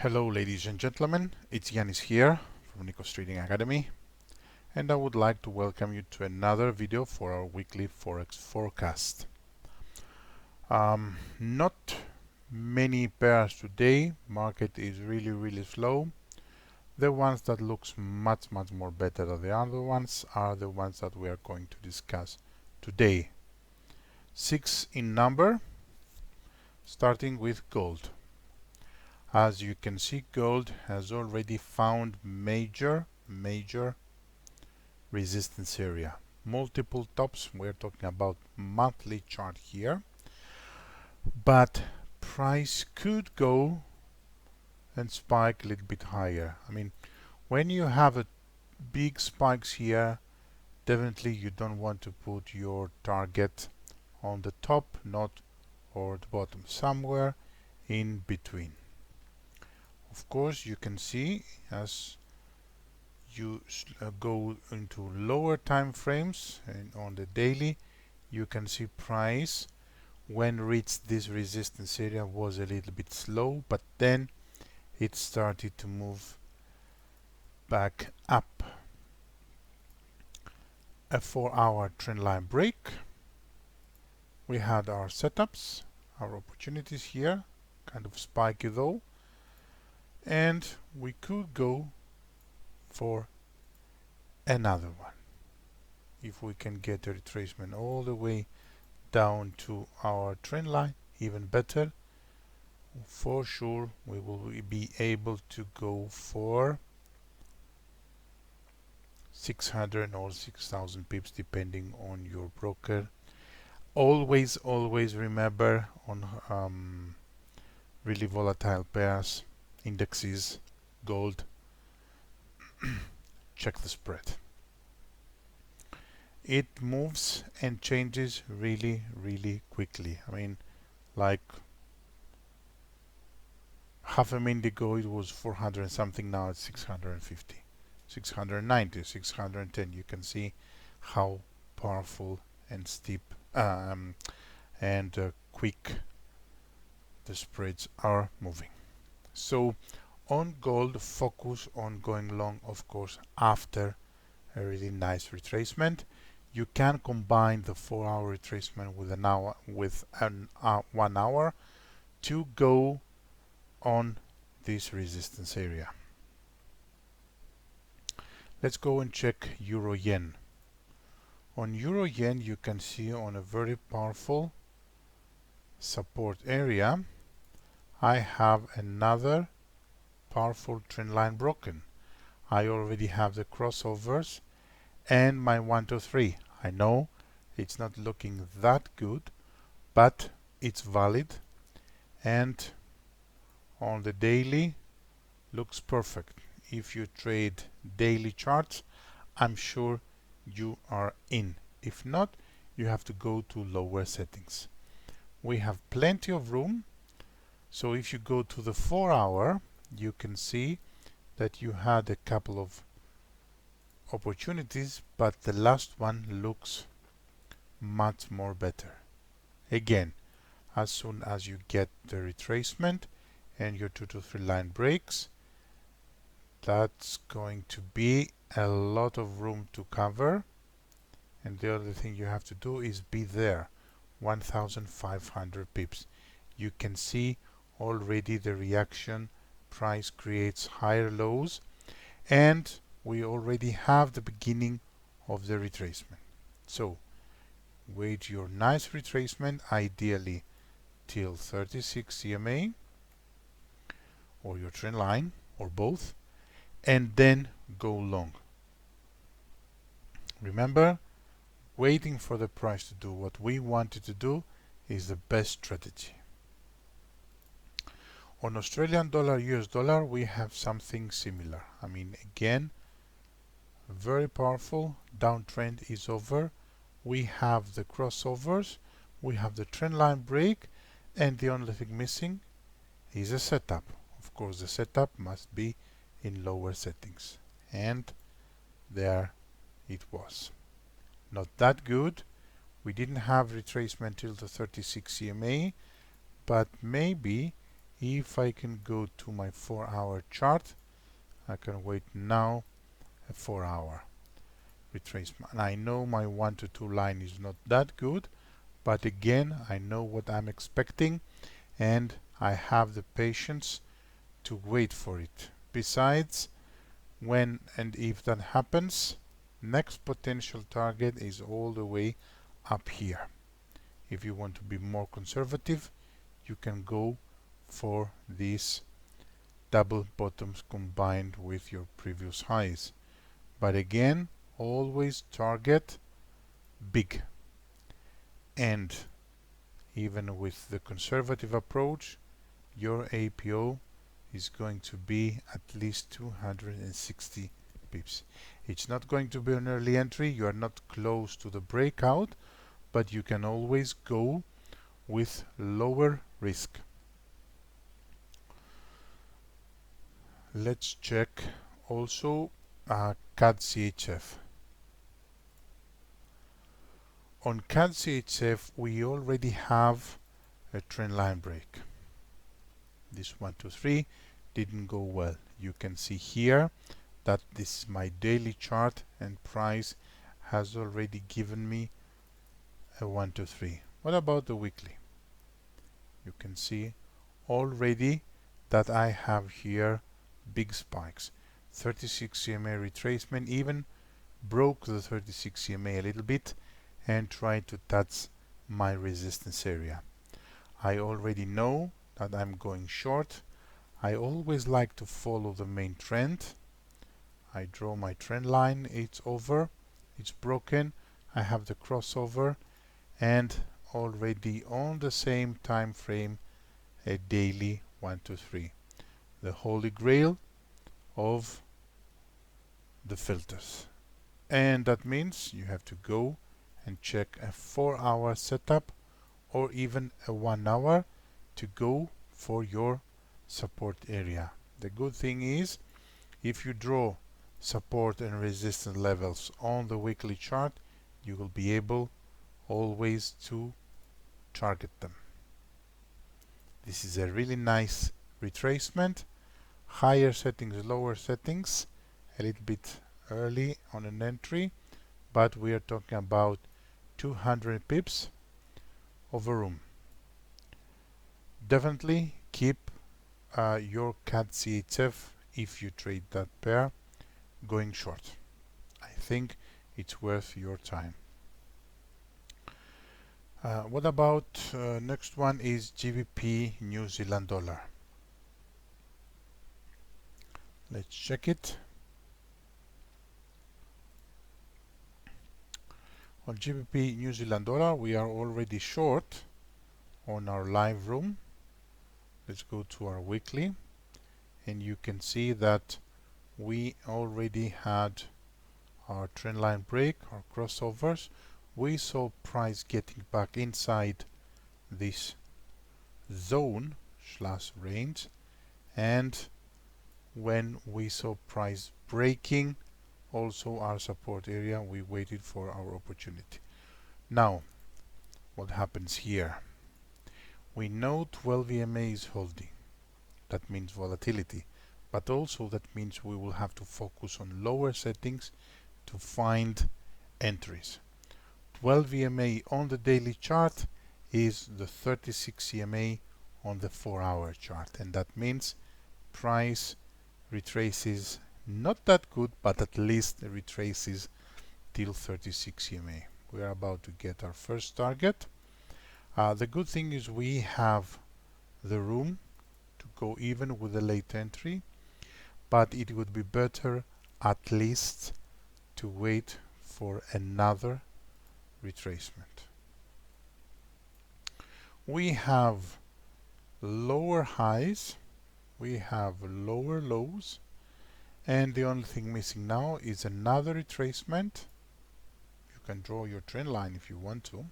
Hello ladies and gentlemen, it's Yanis here from Nikos Trading Academy, and I would like to welcome you to another video for our weekly Forex forecast. Not many pairs today. Market is really slow. The ones that looks much more better than the other ones are the ones that we are going to discuss today. 6 in number, starting with gold. As you can see, gold has already found major resistance area. Multiple tops, we're talking about monthly chart here. But price could go and spike a little bit higher. I mean, when you have a big spikes here, definitely you don't want to put your target on the top, not or the bottom, somewhere in between. Of course, you can see as you go into lower time frames and on the daily, you can see price when reached this resistance area was a little bit slow, but then it started to move back up. A 4-hour trend line break. We had our setups, our opportunities here, kind of spiky though, and we could go for another one. If we can get a retracement all the way down to our trend line, even better. For sure we will be able to go for 600 or 6,000 pips depending on your broker. Always remember on really volatile pairs, indexes, gold, check the spread. It moves and changes really quickly. I mean, like half a minute ago it was 400 and something, now it's 650, 690, 610. You can see how powerful and steep and quick the spreads are moving. So on gold, focus on going long, of course, after a really nice retracement. You can combine the 4-hour retracement with an hour, with 1 hour to go on this resistance area. Let's go and check Euro Yen. On Euro Yen, you can see on a very powerful support area, I have another powerful trend line broken. I already have the crossovers and my 1 2 3. I know it's not looking that good, but it's valid, and on the daily looks perfect. If you trade daily charts, I'm sure you are in. If not, you have to go to lower settings. We have plenty of room. So if you go to the 4-hour, you can see that you had a couple of opportunities, but the last one looks much more better. Again, as soon as you get the retracement and your 2 to 3 line breaks, that's going to be a lot of room to cover, and the other thing you have to do is be there. 1,500 pips. You can see already the reaction. Price creates higher lows, and we already have the beginning of the retracement. So wait your nice retracement, ideally till 36 CMA or your trend line or both, and then go long. Remember, waiting for the price to do what we want it to do is the best strategy. On Australian dollar, US dollar, we have something similar. I mean, again, very powerful. Downtrend is over. We have the crossovers, we have the trend line break, and the only thing missing is a setup. Of course, the setup must be in lower settings, and there it was. Not that good. We didn't have retracement till the 36 CMA, but maybe If I can go to my 4-hour chart, I can wait now a 4-hour retracement. And I know my 1 to 2 line is not that good, but again, I know what I'm expecting and I have the patience to wait for it. Besides, when and if that happens, next potential target is all the way up here. If you want to be more conservative, you can go for these double bottoms combined with your previous highs. But again, always target big. And even with the conservative approach, your APO is going to be at least 260 pips. It's not going to be an early entry, you are not close to the breakout, but you can always go with lower risk. Let's check also CAD CHF. On CAD CHF we already have a trend line break. This 1, 2, 3 didn't go well. You can see here that this is my daily chart and price has already given me a 1, 2, 3. What about the weekly? You can see already that I have here big spikes. 36 EMA retracement, even broke the 36 EMA a little bit and tried to touch my resistance area. I already know that I'm going short. I always like to follow the main trend. I draw my trend line, it's over, it's broken, I have the crossover and already on the same time frame a daily 1, 2, 3. The holy grail of the filters. And that means you have to go and check a 4-hour setup or even a 1 hour to go for your support area. The good thing is if you draw support and resistance levels on the weekly chart, you will be able always to target them. This is a really nice retracement. Higher settings, lower settings, a little bit early on an entry, but we are talking about 200 pips of a room. Definitely keep your CAD CHF, if you trade that pair, going short. I think it's worth your time. What about next one is GBP New Zealand dollar. Let's check it. On GBP New Zealand dollar we are already short on our live room. Let's go to our weekly and you can see that we already had our trend line break, our crossovers. We saw price getting back inside this zone / range, and when we saw price breaking also our support area, we waited for our opportunity. Now what happens here? We know 12 EMA is holding. That means volatility, but also that means we will have to focus on lower settings to find entries. 12 EMA on the daily chart is the 36 EMA on the 4-hour chart, and that means price retraces not that good, but at least retraces till 36 EMA. We are about to get our first target. The good thing is we have the room to go even with a late entry, but it would be better at least to wait for another retracement. We have lower highs, we have lower lows, and the only thing missing now is another retracement. You can draw your trend line if you want to,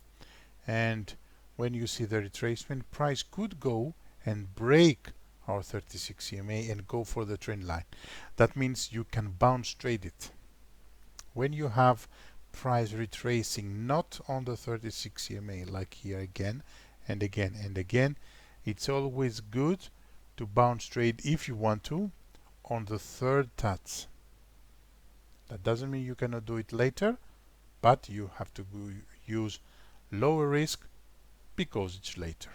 and when you see the retracement, price could go and break our 36 EMA and go for the trend line. That means you can bounce trade it. When you have price retracing not on the 36 EMA like here again and again and again, it's always good to bounce trade if you want to on the third TATS. That doesn't mean you cannot do it later, but you have to use lower risk because it's later.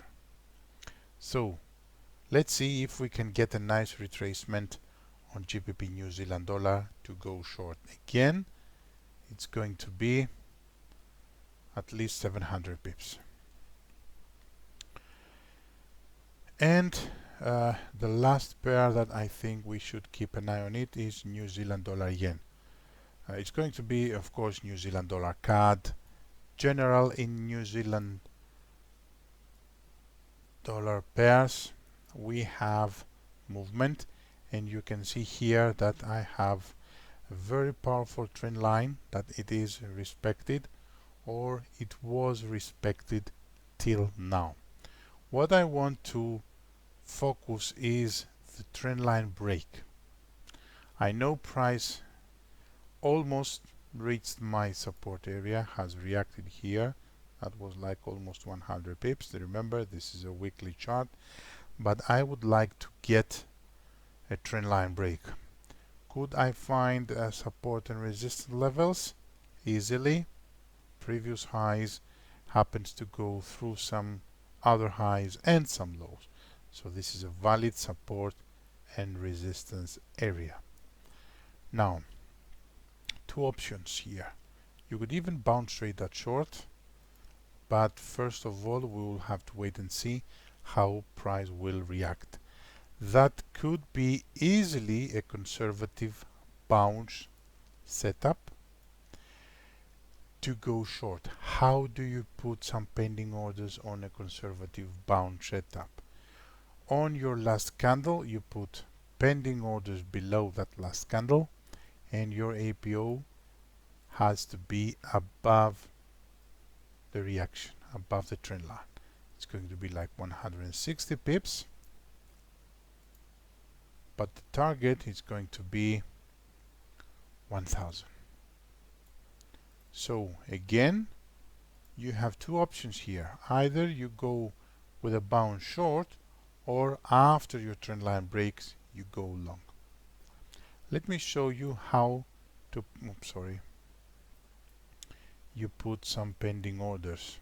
So let's see if we can get a nice retracement on GBP New Zealand dollar to go short again. It's going to be at least 700 pips. And the last pair that I think we should keep an eye on it is New Zealand dollar yen. It's going to be, of course, New Zealand dollar CAD. General in New Zealand dollar pairs, we have movement, and you can see here that I have a very powerful trend line that it is respected, or it was respected till now. What I want to focus is the trend line break. I know price almost reached my support area, has reacted here. That was like almost 100 pips. Remember, this is a weekly chart, but I would like to get a trend line break. Could I find support and resistance levels? Easily. Previous highs happens to go through some other highs and some lows. So this is a valid support and resistance area. Now, two options here. You could even bounce trade that short, but first of all we will have to wait and see how price will react. That could be easily a conservative bounce setup to go short. How do you put some pending orders on a conservative bounce setup? On your last candle you put pending orders below that last candle, and your APO has to be above the reaction, above the trend line. It's going to be like 160 pips, but the target is going to be 1000. So again, you have two options here. Either you go with a bounce short, or after your trend line breaks you go long. Let me show you how to you put some pending orders.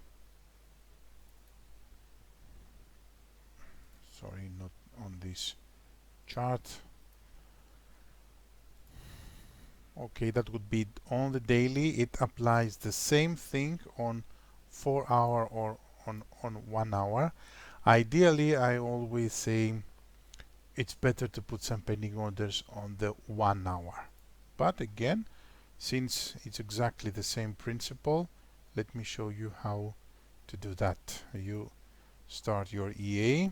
Sorry, not on this chart. Okay, that would be on the daily. It applies the same thing on 4 hour or on 1 hour. Ideally, I always say it's better to put some pending orders on the 1 hour. But again, since it's exactly the same principle, let me show you how to do that. You start your EA,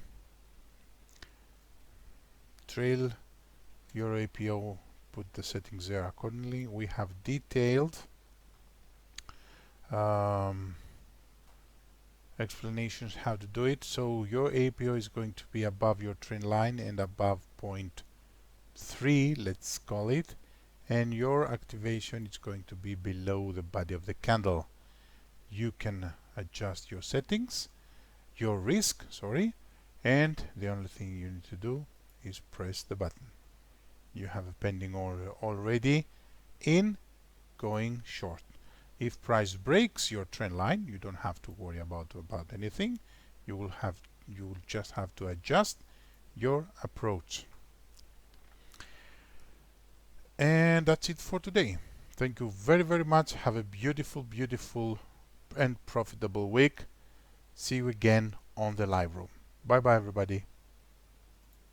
trail your APO, put the settings there accordingly. We have detailed explanations how to do it. So your APO is going to be above your trend line and above 0.3, let's call it, and your activation is going to be below the body of the candle. You can adjust your settings, your risk, and the only thing you need to do is press the button. You have a pending order already in going short. If price breaks your trend line, you don't have to worry about anything. You will just have to adjust your approach. And that's it for today. Thank you very, very much. Have a beautiful and profitable week. See you again on the live room. Bye bye everybody.